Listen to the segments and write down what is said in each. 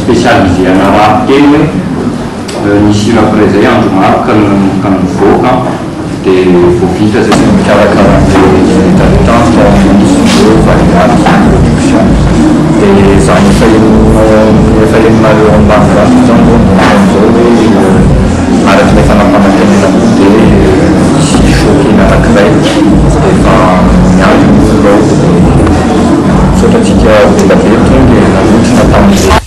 Spécialisé en arabe e ici la presenza marca kan foca de fofita se cara tanto variedade de production e sai foi uma banda tão para que essa não pode ter na poder se choque na crête de fa sotto ci chiaro da che la luce na tanto.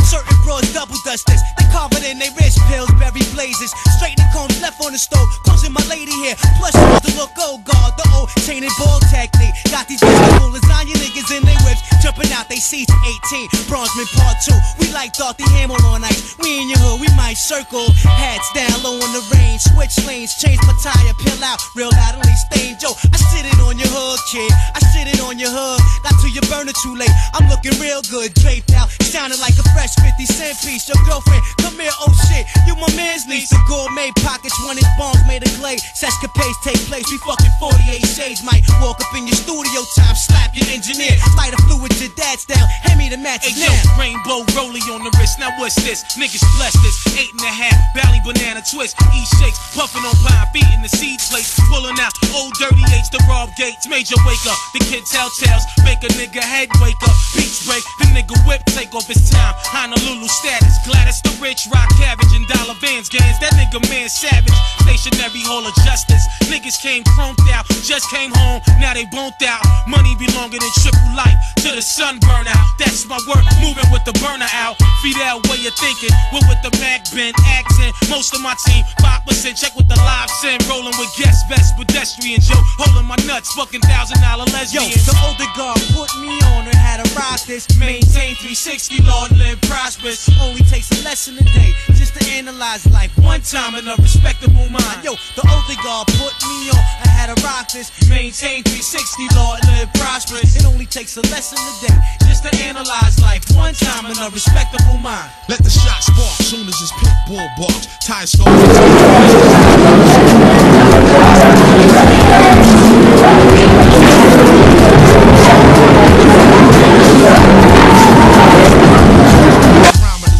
Certain broads double dusters, they carve it in they wrist pills, berry blazes. Straighten combs left on the stove, closing my lady here. Plus the look old guard, the old chain and ball technique. Got these beautiful lasagna niggas in they whips, jumping out they seats 18. Bronzeman part 2, we like Dorothy Hamill on ice. We in your hood, we might circle. Hats down low on the range, switch lanes, change my tire, peel out, real loud and stain. Joe, I sit it on your hood, kid. I sit it on your hood. Got to your burner too late. I'm looking real good, draped out, sounding like a fresh 50-cent piece. Your girlfriend, come here, oh shit, you my man's niece. The gourmet pockets, 1-inch bombs made of clay. Sescapades take place, we fucking 48 shades. Might walk up in your studio time, slap your engineer. Light a fluid, your dad's down, hand me the match now. Rainbow rollie on the wrist, now what's this? Niggas bless this, 8.5, Bally banana twist. Eat shakes, puffing on pine, feet in the seed plate. Pulling out old dirty H to rob gates. Major wake up, the kid tell tales, make a nigga head wake up. Beats break, the nigga whip, take off his time. Honolulu status, Gladys the rich, rock cabbage and dollar vans gains. That nigga man savage, stationary hall of justice. Niggas came chromed out, just came home, now they boned out. Money belonging in triple life, to the sun burn out. That's my work, moving with the burner out. Fidel way of thinking, we're with the Mac Ben accent. Most of my team, 5%, check with the live sin. Rolling with guest vest, pedestrian Joe, holding my nuts, fucking $1,000 lesbian. Yo, the older guard put me on and had to rock this. Maintain 360, Lord, live prosperous. Only takes a lesson a day, just to analyze life one time in a respectable mind. Yo, the older guard put me on, I had to rock this. Maintain 360, Lord, live prosperous. It only takes a lesson a day, just to analyze life one time in a respectable mind. Let the shot spark, soon as his pit bull barks. Tires go.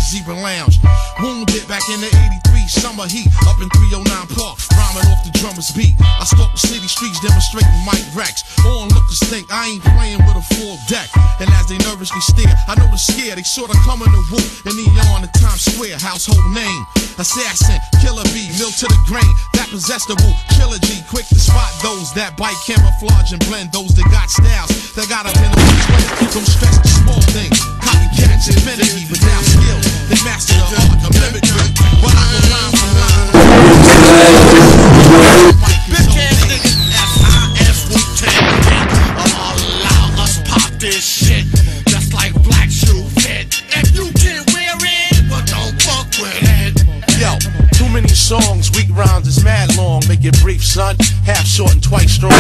Zebra Lounge, wounded back in the 83 summer heat, up in 309 Park, rhyming off the drummer's beat. I stalk the city streets demonstrating Mike Rex. Onlookers think I ain't playing with a full deck, and as they nervously stare, I know they're scared. They sorta coming to whoop in neon in Times Square. Household name, assassin, killer bee, milk to the grain. That possessable killer G, quick to spot those that bite, camouflage and blend. Those that got styles that got up in the way. Don't stress the small things, copycats and finicky without skill. They master the art of mimicry, but I go line for line. Bitch ass nigga, S.I.S. Wu-Tang, allow us pop this shit, just like black shoe fit. If you can wear it, but don't fuck with it. Yo, too many songs, weak rhymes is mad long. Make it brief, son, half short and twice strong.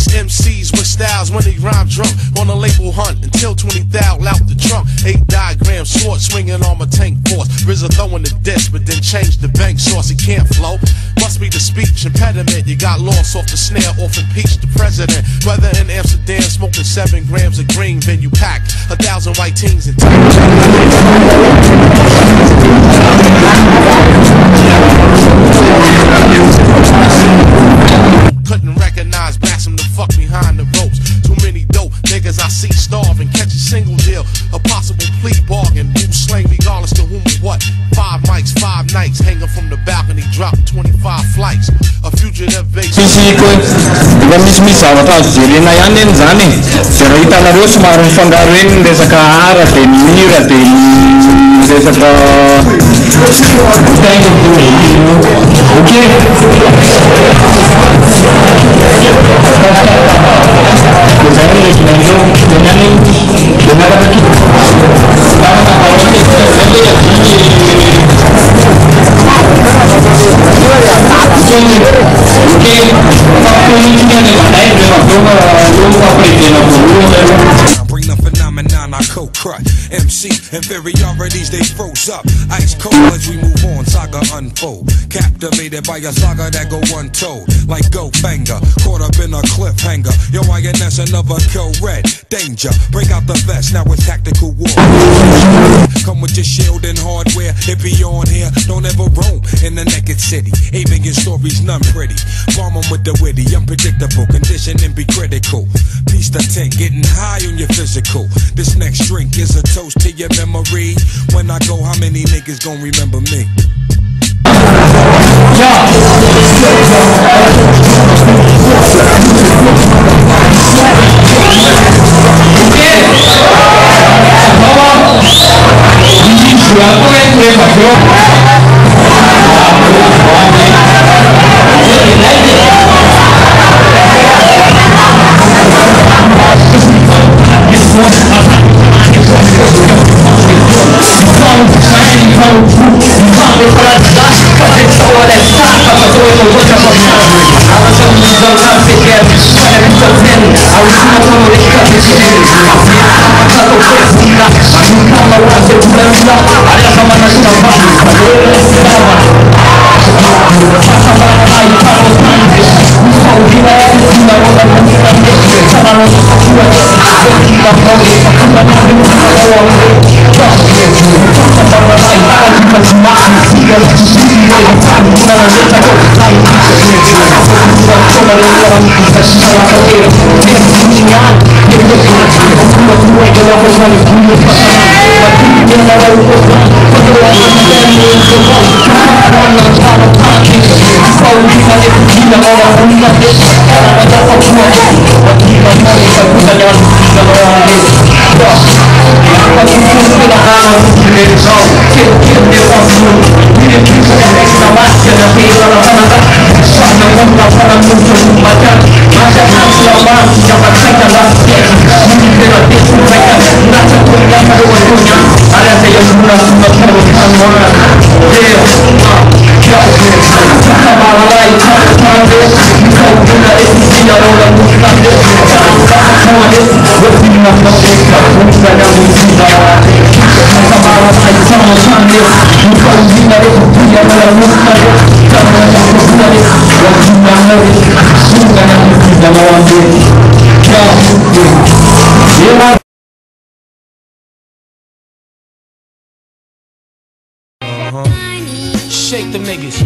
MCs with styles when they rhyme drunk on a label hunt until 20,000 out the trunk. 8 diagrams Ram sword swinging on my tank force. RZA throwing the disc, but then change the bank source. He can't flow. Must be the speech impediment. You got lost off the snare, off impeach the president. Whether in Amsterdam, smoking 7 grams of green, then you pack 1,000 white teens and couldn't recognize, blast him the fuck behind the ropes. Too many dope niggas I see starving. Catch a single deal, a possible plea bargain. Who slang regardless to whom or what. 5 mics, 5 nights, hanging from the balcony, dropping 25 flights. A fugitive base. Misy zavatra azo jerena ihany eny zany. Zay raha hitanareo somary mifangaro eny ny resaka ara dia ny mira dia ny resaka bring the phenomenon, I co-cut MC inferiorities, they froze up. Ice cold as we move on, saga unfold. Captivated by a saga that go untold. Like Goldfinger, caught up in a cliffhanger. Yo, INS another kill red. Danger, break out the vest, now it's tactical war. Come with your shield and hardware, it be on here. Don't ever roam in the naked city. Aiming in stories, none pretty. Bomb 'em with the witty, unpredictable, conditioning be critical. Piece the 10, getting high on your physical. This next drink is a toast to your memory. When I go, how many niggas gon' remember me? Shake them niggas.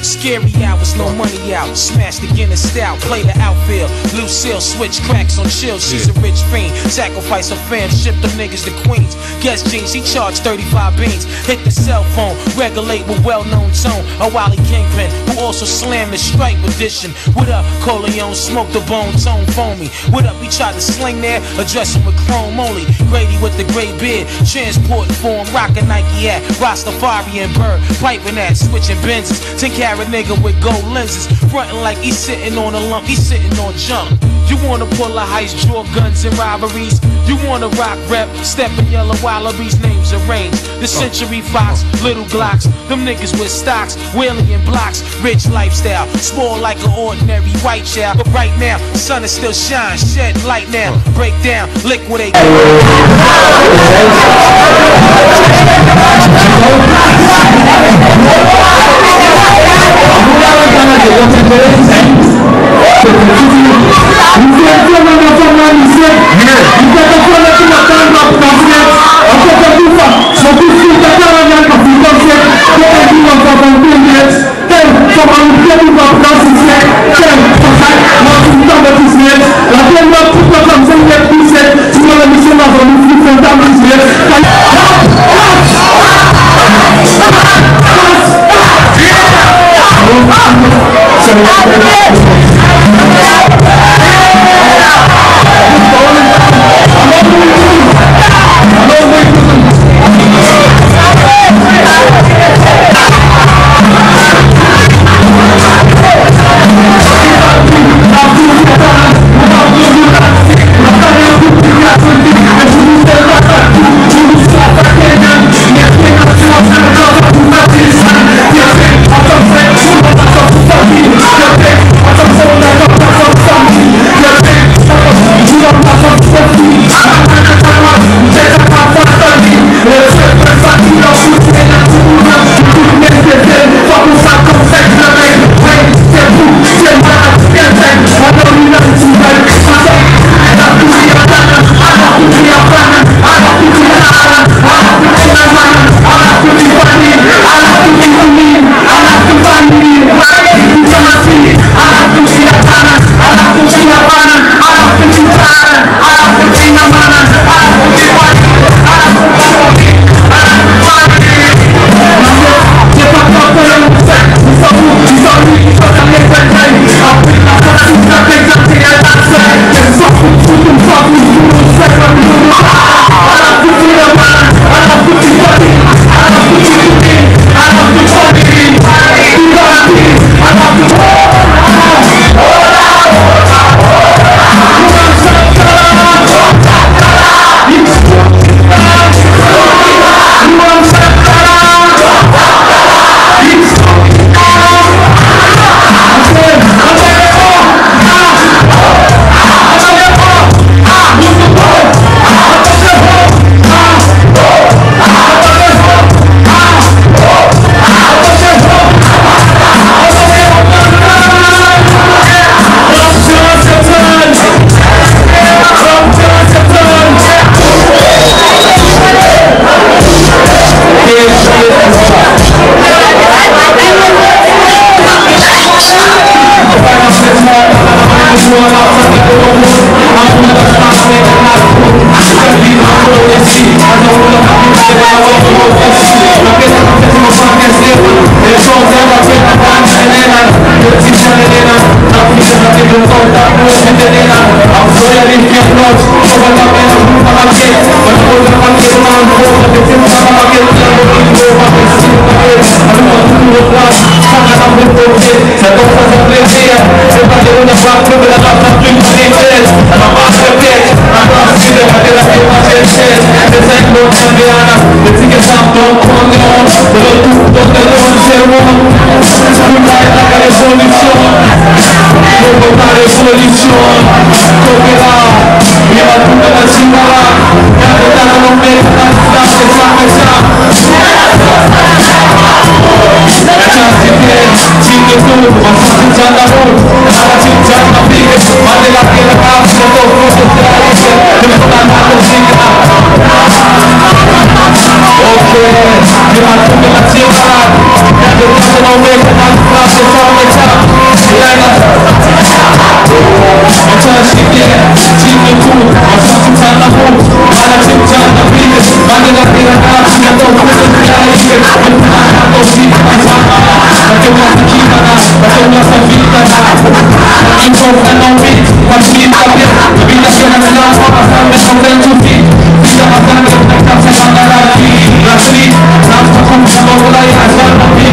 Scary hours, no money out. Smash the Guinness stout, play the outfield. Lucille switch cracks on chill. She's a rich fiend. Sacrifice her fam, ship them niggas to Queens. Guess jeans, he charged 35 beans. Hit the cell phone, regulate with well-known tone. A Wally Kingpin, who also slammed the Stripe edition. What up, Corleone, smoke the bone, tone foamy. What up, he tried to sling there, address him with chrome only. Grady with the gray beard, transport form, rockin' Nike hat, Rastafari and Bird, piping that. switching Benzes. 10-carat nigga with gold lenses, frontin' like he's sitting on a lump, he's sitting on junk. You wanna pull a heist, draw guns and robberies. You wanna rock rep, step in yellow wallabies, names arranged. The Century Fox, little Glocks, them niggas with stocks, wheeling in blocks, rich lifestyle, small like an ordinary white child. But right now, sun is still shine, shed light now, break down, liquidate.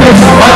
Asal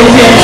Yeah.